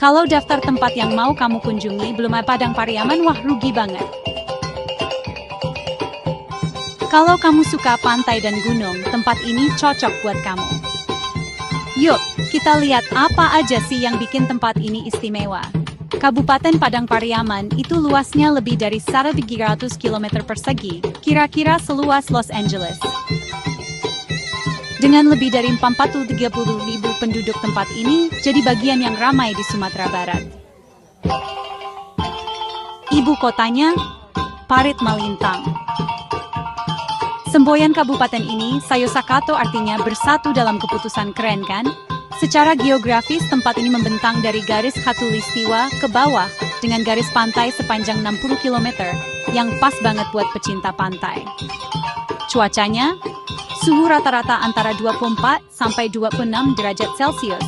Kalau daftar tempat yang mau kamu kunjungi belum ada Padang Pariaman, wah rugi banget. Kalau kamu suka pantai dan gunung, tempat ini cocok buat kamu. Yuk, kita lihat apa aja sih yang bikin tempat ini istimewa. Kabupaten Padang Pariaman itu luasnya lebih dari 1.300 km persegi, kira-kira seluas Los Angeles. Dengan lebih dari 430.000 penduduk, tempat ini jadi bagian yang ramai di Sumatera Barat. Ibu kotanya, Parit Malintang. Semboyan kabupaten ini, Sayosakato, artinya bersatu dalam keputusan. Keren kan? Secara geografis, tempat ini membentang dari garis khatulistiwa ke bawah dengan garis pantai sepanjang 60 km yang pas banget buat pecinta pantai. Cuacanya, suhu rata-rata antara 24 sampai 26 derajat Celcius,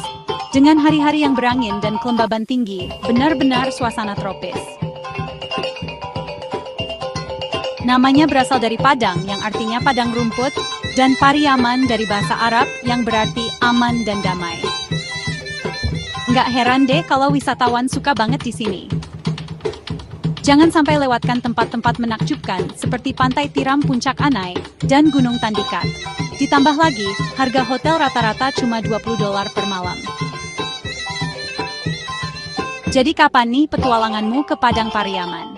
dengan hari-hari yang berangin dan kelembaban tinggi, benar-benar suasana tropis. Namanya berasal dari padang yang artinya padang rumput, dan Pariaman dari bahasa Arab yang berarti aman dan damai. Nggak heran deh kalau wisatawan suka banget di sini. Jangan sampai lewatkan tempat-tempat menakjubkan seperti Pantai Tiram Puncak Anai dan Gunung Tandikat. Ditambah lagi, harga hotel rata-rata cuma $20 per malam. Jadi kapan nih petualanganmu ke Padang Pariaman?